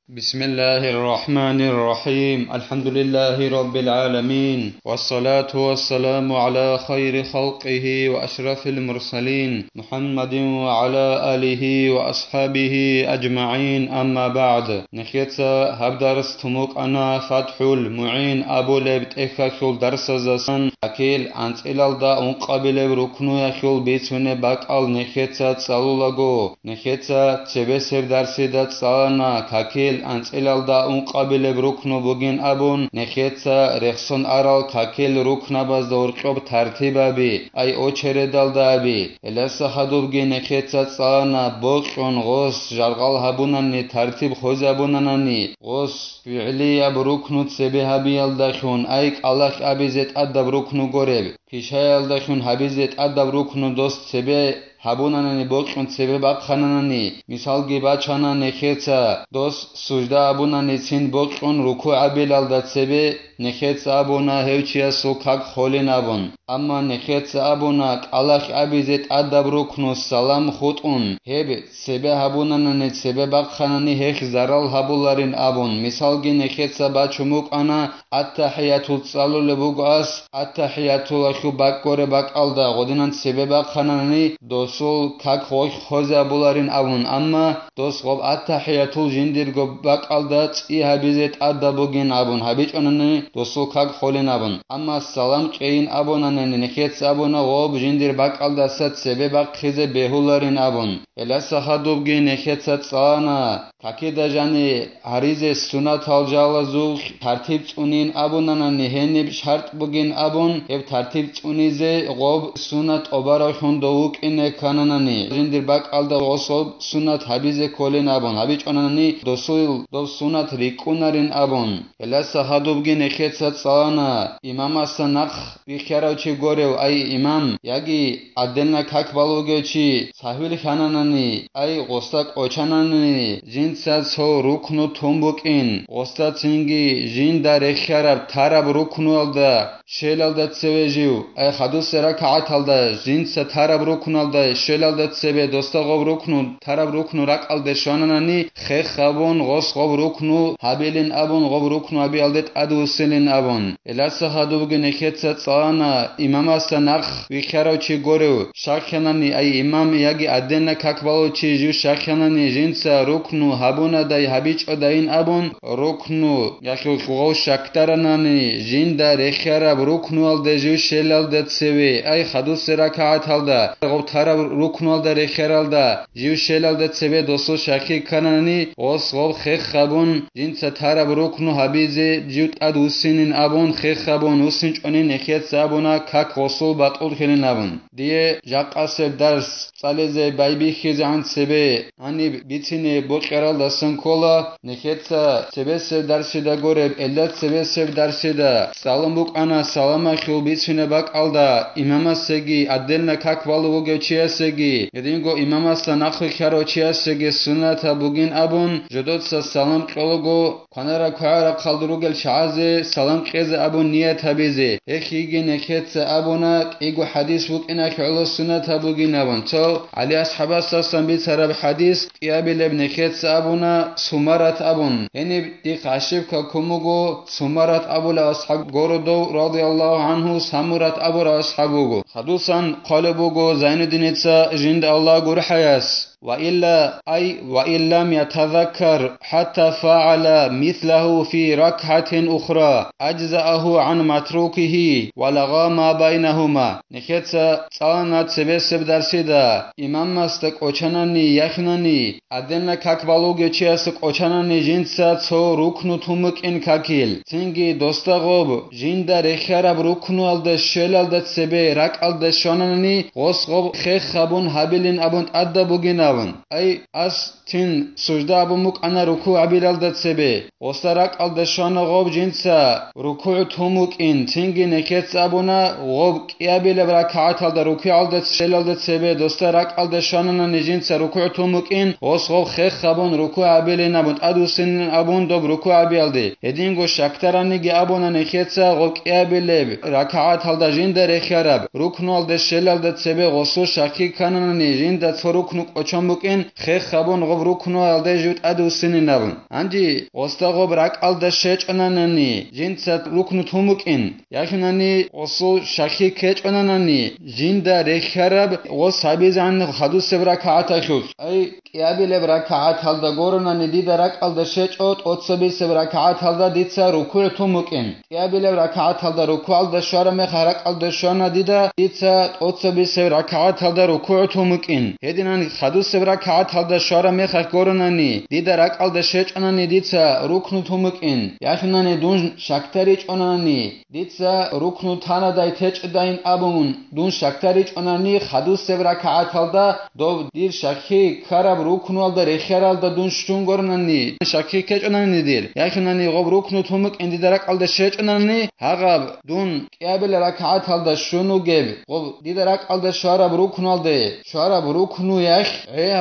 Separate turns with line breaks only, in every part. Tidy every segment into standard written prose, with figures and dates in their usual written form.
بسم الله الرحمن الرحيم الحمد لله رب العالمين والصلاة والسلام على خير خلقه وأشرف المرسلين محمد وعلى آله وأصحابه أجمعين أما بعد نخيتsa هبدرس تموك أنا فتح المعين أبو لبت إخاكل درس زسن أكيل أنت إلالدا أنقابل ركنو يخل بيتون باقال نخيتsa تسالولغو نخيتsa تبسر درسي دا تسالنا كاكيل أنتلالدا أنقابل ركنو بوجين أبون نخيتsa رخصن أرال كاكيل ركنا باز دورقب ترتيبابي أي أوچردالدا أبي إلسا حدوبجي نخيتsa تسالنا بوقون غوص جرغال هبوناني ترتيب خوزابوناناني غوص فعلي أب ركنو تسبيهابي يالداخون أيك الله أبيزت أدب ركنو غورب كيشايالداخون هبيزت أدب ركنو دوست تسبيه هبونانني بوقون تسبه باقخانانني مثال گيباچانا نخيتsa دوس سجدا ابوناني سين بوقون ركوع بلالدا تسبه نخيتsa ابونا هوچيا سوكاك خولين ابون اما نخيتsa ابونا الله ابيزت ادب ركنو سلام خطون هب تسبه هبونانني تسبه باقخاناني هخ زرال هبولارين ابون مثال گي نخيتsa باچوموك انا التحياتو تصالو لبوغاس التحياتو لخو باقور باقالدا غودينان تسبه باقخاناني دوسول كاك خوزا بولارين ابون اما دوس غوب التحياتو جنديرغو باقالدا تي هبيزت ادبوگين ابون هبيچونني دوسول كاك خولين ابون اما سلام قين ابونانني نخيتس ابونا غوب جندير باقالدا سات سبه باقخيزه بهولارين ابون الا سحدوبگي نخيتس صانا كاكيدا جاني حريزه سنت الجالا زول ترتيب چونين ابونانني هنيب شرط بوگين ابون هب ترتيب چونيزه غوب سنت اوباراخون دوك إن كانانني جندير باقالدا وصل سنت حبيزه كولين ابون هبيچونانني دوسول دو سنت ريكونارين ابون الا سحدوبگي نخيتsa صانا امام اسنخ بخيراوچي غوريو اي امام ياگي ادلنا كاكبالوگيچي ساحل خانانني اي غوستاك اوچانانني جنسا سو ركنو تومبوكين غوستا چينگي جندا رخياراب تاراب ركنو алда شيلالدا تسويجيو اي حدوث ركعت алда جنسا تاراب ركنو алда شيلالدا تسبه دوستا غوب ركنو تاراب ركنو رك алда شاناناني خخ ابون غوس غوب ركنو حبيلين ابون غوب ركنو ابي алдет ادوسلين ابون الا سحدوبگي نخيتsa صانا امام اسنخ بخيراوچي غوريو شاخياناني اي امام ياگي ادنا كاكبالوچي جو شاخياناني جنسا ركنو هبونا داي هبيچوداين ابون ركنو ياخو غو شاكتاراناني جندا رخياراب ركنو алда جو شيلالدا تسوي اي حدوث ركعت алда غوب تاراب ركنو алда رخيار алда جو شيلالدا تسوي دوسو شاخي كاناني غوس غوب خخ ابون جنسا تاراب ركنو حبيزه جوت ادوسينين ابون خخ ابون وسنچونين نخيتsa ابونا كاك غوسول باطول خلين ابون دي جاقاسب درس صالزه بايبيخيزه عن سبه اني بيتيني بوقرالدا سنكولا نخيتsa سبسه درسيدا غورب الا سبسه درسيدا سلام بوك انا سلام خيل بيتينه باقالدا امام سگي ادلنا كاكبالوگيچياسگي يدينگو امام سنخ خيروچياسگي سنتا بوگين ابون جدوتsa سلام قلوگو كانرا كوارا قالدروگل شازه سلام قيزه ابون نيت حبيزه اخيگي نخيتsa ابونا ايگو حديث بوك انا خيلو سنتا بوگين ابون تو علي اصحاب السلام بيترب حديث قيابل ابن خيتsa ابونا سمرات ابون هني دي قاشب كوموگو سمرات ابو الاصحاب غوردو رضي الله عنه سمرات ابو اصحابوگو حدوثان قالبوگو زين الدينيتsa جند الله غرحياس وإن لم يتذكر حتى فعل مثله في ركعة أخرى أجزأه عن متروكه ولغى ما بينهما نخيتsa صانا تسبسب درسيدا إمام مستك اوچاناني يخناني أدلنا كاكبالوگيچياسك اوچاناني جنسا تو ركنو تومك إن كاكيل تنگي دوستا غوب جندا رخياراب ركنو алда شيل алда تسبه رك алда شاناني غوس غوب خخ ابون حبيلين ابون ادبوگين اي اس تين سجدا ابومك انا ركوع بلالدا تسبه وسترك алда شان غوب جنسا ركوع تومك ان تنگي نخيتsa ابونا غوب قيابل ركعت алда ركوع алда شيل алда تسبه دوسترك алда شاناناني جنسا ركوع تومك ان غوس غوب خخ ابون ركوع بلين ابون ادوسن ابون دوب ركوع بيالدي هدينگو شاكتارانيگي ابونا نخيتsa غوب قيابل ركعت алда جندا رخياراب ركنو алда شيل алда تسبه غوسو شاكي كاناناني جندا تو ركنو qochon bukin xe xabon gov ruknu alde jut adu sininabun anji osta gov rak alda shechonanani jinsa ruknu tumukin yaxunani oso shakhi kechonanani jinda rekharab o sabizan khadus rakaata khus ay qiyabil rakaat halda goronani dida rak alda shechot otsobis rakaat halda ditsa ruku tumukin qiyabil rakaat halda ruku alda shara me kharak alda shona dida ditsa otsobis rakaat halda ruku tumukin hedinani khadus rakaat halda shara me khak goronani dida rak alda shechonani ditsa ruknu tumukin yaxunani dun shaktari chonani ditsa ruknu tana dai techdain abun dun shaktari chonani khadus rakaat halda do dir shakhi karab ruknu alda rekharal da dun shtun goronani shakhi kechonani dir yaxunani gob ruknu tumukin dida rak alda shechonani hagab dun qiyabil rakaat halda shunu geb gob dida rak alda sharab ruknu alda sharab ruknu yakh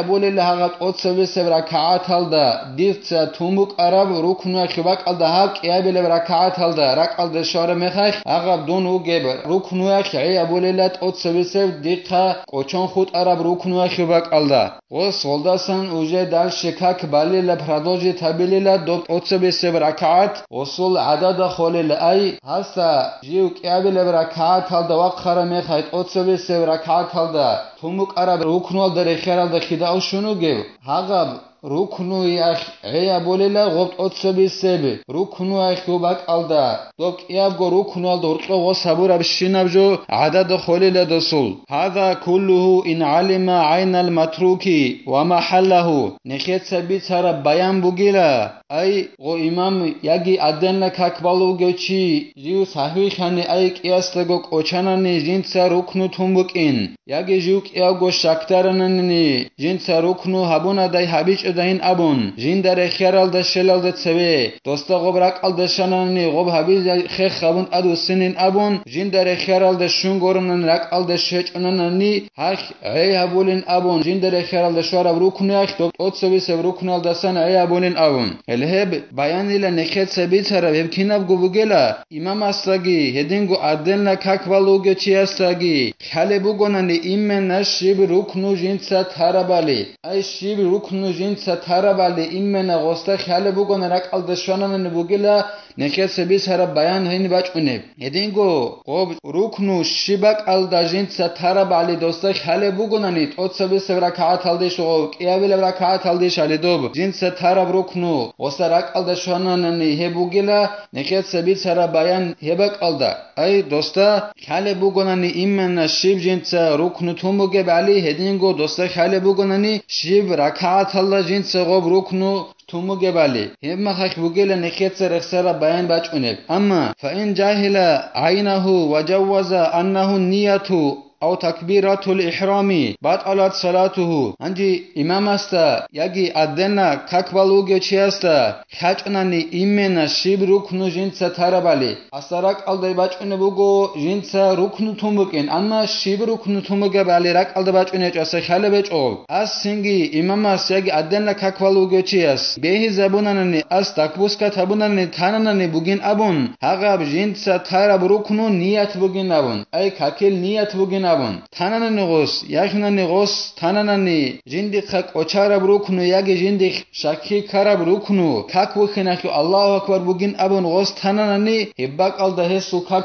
abulil hagab otsobis rakaat halda ditsa tumuk arab ruknu khibak alda hab qiyabil rakaat halda rak alda shara mekhakh hagab dun ugeb ruknu yakh abulilat otsobis diqa qochon khut arab ruknu khibak alda o soldasan uje dal shikak balil pradoji tabilila do otsobis rakaat osul adada kholil ay hasta jiu qiyabil rakaat halda waqara mekhayt otsobis rakaat halda tumuk arab ruknu alda rekharal da khida shunu geb hagab ruknu yakh abulela gobt otsobis ruknu yakh ubak alda do qiyab go ruknu alda urqo go sabura bishinabjo adad kholil dosul hada kulluhu in alima ayn al matruki wa mahallahu nekhet sabitsara bayan bugila ay go imam yagi adenla kakbalu gechi jiu sahvi khani ay qiyasta go qochanani jinsa ruknu tumbukin yagi jiu qiyab go shaktaranani jinsa ruknu habuna dai habich dain abun jindare kharal da shelal da tseve dosta gobrak al da shanani gob habiz khe khabun adu sinin abun jindare kharal da shungorun rak al da shechonani hak ay abulin abun jindare kharal da shara ruknu yakh to otsovi se ruknu al da san ay abulin abun elheb bayan ila nekhet sebitara vebkinab gubugela imam astagi hedingo adelna kakvalu gechi astagi khale bugonani immen shib ruknu jinsa tarabali ay shib ruknu jinsa tarabali immena gosta khale bugona rak al da shonanani bugela nekhet sebitara bayan hayni bachune hedingo gob ruknu shibak al da jinsa tarabali dosta khale bugonani otsobis rakaat alde sho qiyabil rakaat alde shali dob jinsa tarab ruknu osta rak al da shonanani hebugela nekhet sebitara bayan hebak alda ay dosta khale bugonani immena shib jinsa ruknu tumuge bali hedingo dosta khale bugonani shib rakaat alda jinsa gob ruknu tumuge bali hemma khak bugela nekhet rekhsara bayan bachuneb amma fa in jahila aynahu wa jawaza annahu niyatu أو تكبيرة الإحرام بطلت صلاته أنجي إمام استا يجي أدنى كاكبالوجي چيستا خاچناني إمنا شيب ركنو جنسا تربالي أسترك ألدي باچونه بوغو جنسا ركنو تمبكين أما شيب ركنو تمبكي بالي رك ألدي باچونه چاسا خاله بچول أس سنجي إمام اس يجي أدنى كاكبالوجي چيس بهي زبونانني أس تكبوسكا تبونانني تانانني بوغين أبون هغاب جنسا ترب ركنو نيت بوغين أبون أي كاكل نيت بوغين abun tananani gos yaxnani gos tananani jindik khak ochara ruknu yagi jindik shakhi karab ruknu kak wukhinakhu Allahu akbar bugin abun gos tananani hibbak alda hesu kak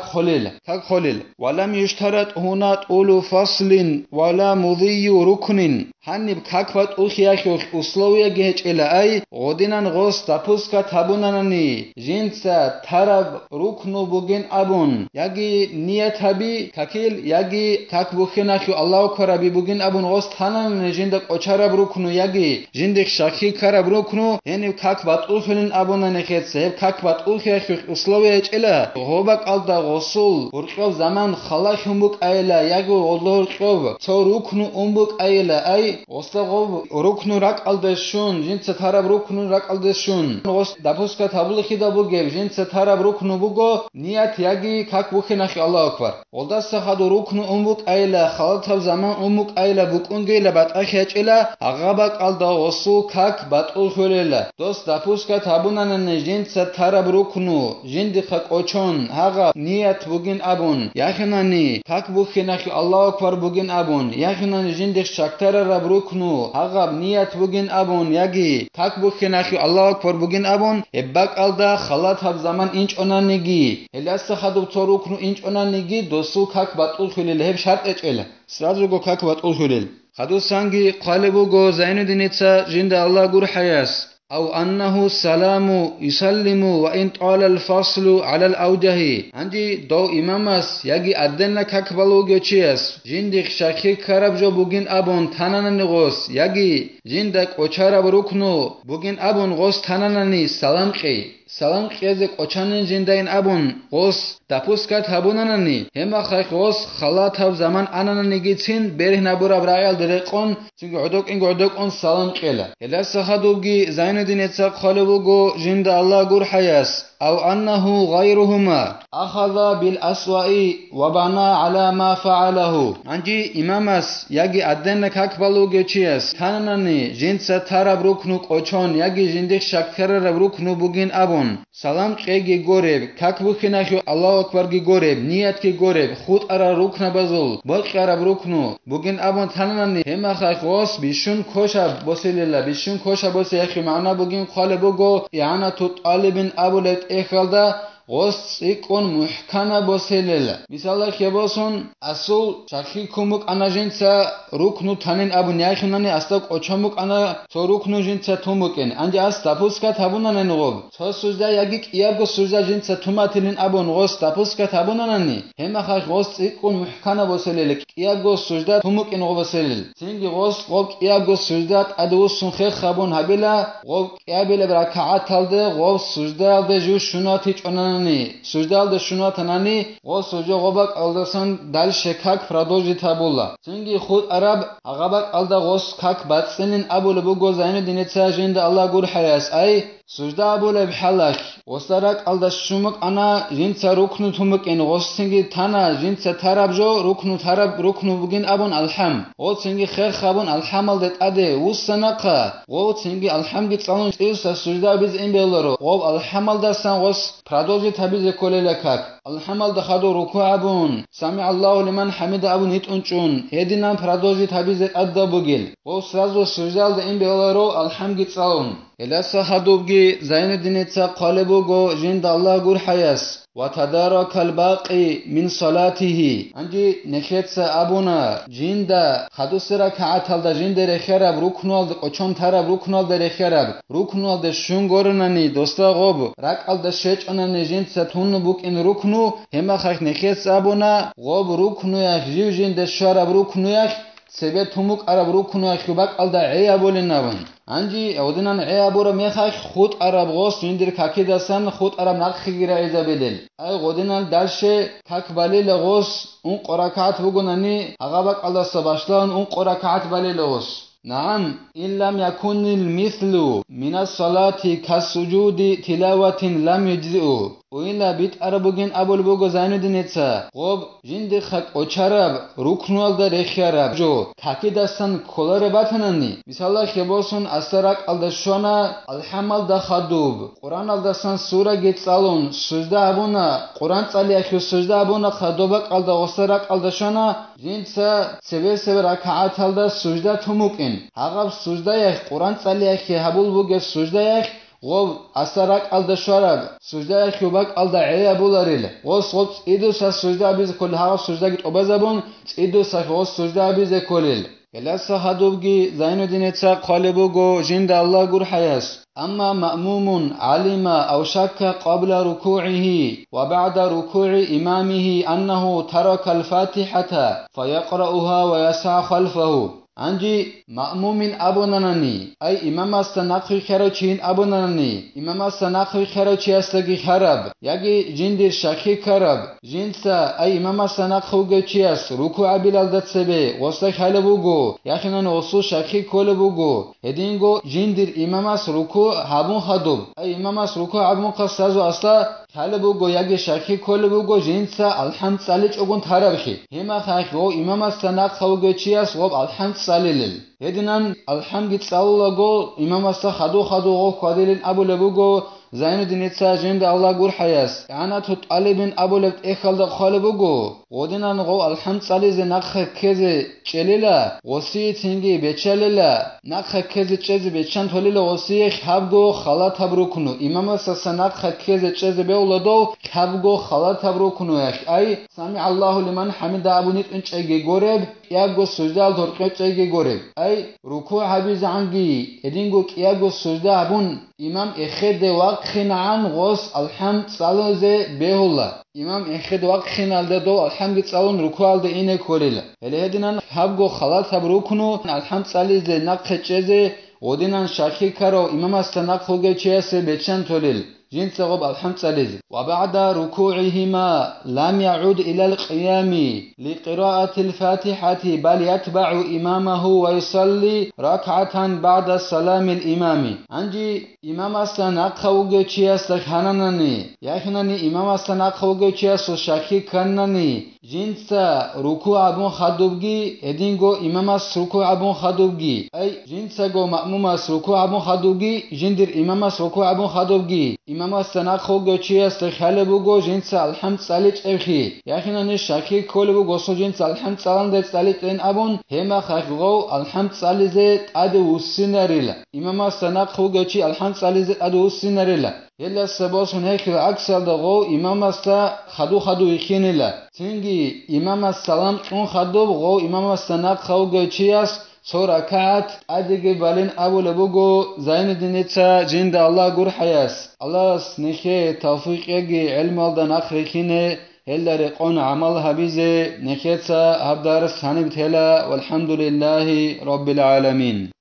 kholil walam yushtarat hunat ulu faslin wala mudhiyu ruknin hanib kakvat ukhiyakhu usloviya gehchela ay godinan gos tapuska tabunanani jinsa tarab ruknu bugin abun yagi niyatabi kakil yagi kak bukhinakhu Allahu akbar bugin abun gos tananani jindak ocharab ruknu yagi jindik shakhi karab ruknu yani kakvat ukhilin abunani khetse kakvat ukhiyakhu usloviya gehchela gobak alda gosul urqov zaman khalakh umbuk ayla yagi olorqov so ruknu umbuk ayla ay ostagov ruknu rak aldeshun jinsa tarab ruknu rak aldeshun ost dapuska tabul khida bugev jinsa tarab ruknu bugo niyat yagi kak bukhinakhu Allahu akbar oldasa khad ruknu umbuk أيلا خالتها زمان أمك أيلا بكونجي لبات أخيجلا أغابك ألدا وصو كاك باتول خليلا دوست دافوسكا تابونا نجين ستارب ركنو جين دخك أوچون هغا نيت بوگين أبون يخناني كاك بوخناخي الله أكبر بوگين أبون يخناني جين دخ شكتر رب ركنو هغا نيت بوگين أبون يجي كاك بوخناخي الله أكبر بوگين أبون إباك ألدا خالتها زمان إنش أنانيجي هلاس خدو توركنو إنش أنانيجي دوسو كاك باتول خليلا هب شرط إجلا سرازو گو كاك باتول خليل خدو سانجي قالبو گو زين دينيتسا جند الله گور حياس أو أنه السلام يسلم وإن طال الفصل على الأوجه عندي دو إمامس يجي أدنى كاكبالو جوشيس جندك شاكي كرب جو بوگين أبون تنانني غوس يجي جندك أوچارب ركنو بوگين أبون غوس تنانني سلام قي سلام قيزك أوچانن جندين أبون غوس دپوسكات هبونانني هما خيخ غوس خلات هب زمان أنانني جيتين بيره نبورا برايال دريقون چونك عدوك إنك عدوك أون سلام قيلا هلا سخدوبجي زين الدين يتساق خالبوغو جند الله قور حياس أو أنه غيرهما أخذ بالأسوأ وبنى على ما فعله عندي إمامس يجي أدنى كاكبالو جيتشيس تاناني جند ستارب ركنو قوچون يجي جندك شكتر ركنو بوگين أبون سلام قيجي غورب كاكبوخناخيو الله أكبر جي غورب نيت كي غورب خود أرى ركن بزول بلقرب ركنو بوگين أبون تاناني هما خيخ غوص بيشون كوشا بوسيل الله بيشون كوشا بوسي يخي معنا بوگين خالبوغو يعني طالب أبولت إخالدا غوص يكون محكمة بوسيلة مثال خيبوسون أصول شاكي كومك أنا جنسا ركنو تانين أبو نياخناني أستاق أوچامك أنا تو ركنو جنسا تومكين عندي أستاپوسكا تابوناني نغوب تو سجدا يجيك إيابو سجدا جنسا توماتلين أبو نغوص تاپوسكا تابوناني هما خاش غوص يكون محكمة بوسيلة إيابو سجدا تومكين غوب بوسيلة تنجي غوص غوب إيابو سجدا أدوس سنخي خابون هبلا غوب إيابلا بركعات تالده غوب سجدا دجو شناتيج أنان سجدال ده شنات نانی و سجده غبک الدسان دل شکاک پردوجی تابولا چنگی خود عرب غبک الدا غوس کاک باتسنین ابول بگو زین دینتسا جند الله گور حراس ای سجده ابول بحلک وسرک الدا شمک انا جنسا رکنو تمک این غوسنگی تانا جنسا تراب جو رکنو تراب رکنو بگین ابون الحم و چنگی خیر خابون الحم الدت اده وسنقا و چنگی الحم گیت سالون ایسا سجده بیز این بیلرو و الحم الدسان غوس پردوجی تبیز کوللکاک الحمد دخدو ركوع ابون سمع الله لمن حمد ابون هيتونچون هدينان پردوجي تبيز اددا بوگل و سرازو سجدال ده این بیلرو الحمد صالون الا صحدوبگي زين الدين تسا قالبوغو جند الله گور حياس وتدارك الباقي من صلاته عندي نخيتس ابونا جند خدوس ركعات الدا جند رخرب ركنول قچون ترب ركنول ده رخرب ركنول ده شونگورناني دوستا غوب رك الدا شچ انا جند ستون بوك ان ركنو هما خخ نخيتس ابونا غوب ركنو يخ جيو جند شرب ركنو يخ سبب تومك عرب ركنو يخ بك الدا عيابول نابن عندي اودنان عيابور ميخاخ خود عرب غوس جندر كاكي دسان خود عرب نقخ غير ايزا بدل اي غودنان دالشه كاك بالي لغوس اون قركات بگوناني اغابك الله سباشلان اون قركات بالي لغوس نعم إن لم يكن المثل من الصلاة كالسجود تلاوة لم يجزئ وإلا بيت عربوگين أبول بوگو زين دينيتسا غوب جند خك أوچارب ركنوال دا رخيارب جو كاكي دستان كولار باتناني مثال خبوسون أسرق الدشونا الحمل دا خدوب قرآن الدستان سورة گيت سالون سجده أبونا قرآن تالي أخيو سجده أبونا خدوبك الدا غسرق الدشونا جند سا سبه ركعات الدا سجده تموكين هغب سجده يخ قرآن تالي أخي هبول بوگه سجده يخ غوب أسرق الدا شرب سجده يخيوبك الدا عيا بولاريل غوب صوت إيدو سا سجده بيز كل هغب سجده گيت أبازبون إيدو سا غوب سجده بيز كوليل كلاس هادوبگي زين الدين تسا قالبوغو جند الله گور حياس أما مأموم علم أو شك قبل ركوعه وبعد ركوع إمامه أنه ترك الفاتحة فيقرأها ويسعى خلفه анҷи маъмумин абонанани ай имамаста нақви херо чин абонанани имамаста нақви херо чи астаги хараб яги жиндир шаки караб жинса ай имамаста нақвуге чи аст руку абилалдатсебе оста хайле бугу яхинан осу шаки коле бугу эдинго жиндир имамас руку хабун хадуб ай имамас руку хабун қасазу аста хайле бугу яги шаки коле бугу жинса алхамд салич огун тарабхи хема хах о имамаста нақвуге чи аст об алхамд салилил эдинан алхамд саллаго имамаста хаду о кадилин абуле бугу Зайнуддин ица жинда Аллах гур хаяс анату талибин абулет эхалда халбугу одинан го алхамд сализе нақха кезе челила оси тинги бечалила нақха кезе чезе бечан толила оси хабго хала табрукну имамаса санақха кезе чезе беуладо хабго хала табрукну ай сами Аллаху лиман хамида абунит инчеге гореб яго суздал торқечеге гореб ай руку хабиз анги эдинго яго сузда абун имам эхеде вақхинан гос алхамд салозе беула имам эхед вақхиналде до алхамд салон руку алде ине колила элединан хабго хала табрукну алхамд сализе нақчезе одинан шаки каро имам астанақхуге чесе бечан толил جنس غب الحمد لله وبعد ركوعهما لم يعود إلى القيام لقراءة الفاتحة بل يتبع إمامه ويصلي ركعة بعد السلام الإمام أنجي إمام أستنقوغي چياس خاننني يخنني إمام أستنقوغي چياس شاكي كنني جنس ركوع ابن خدوبگي ادينغو إمام أست ركوع ابن خدوبگي أي جنس غو مأموم أست ركوع ابن خدوبگي جندر إمام أست ركوع ابن خدوبگي إمام أستنقوغي چياس خالبوغو جنس الحمد صليت اخي يخنني شاكي كولبوغو سو جنس الحمد صلندت صليت ان ابن هما خغو الحمد صليزت ادو سيناريلا إمام أستنقوغي چي الحمد صليزت ادو سيناريلا يلا سباسون هيك أكثر دغو إمام أستا خدو يخينلا تنجي إمام السلام تون خدو غو إمام أستناق خوغو چياس سورة كات أدقي بالين أبو لبوغو زينوددين إيца جند الله غور حياس الله سنخي توفيق يجي علم الدن أخريكيني هلا رقون عملها بيزي نخيتsa هبدار ساني بتهلا والحمد لله رب العالمين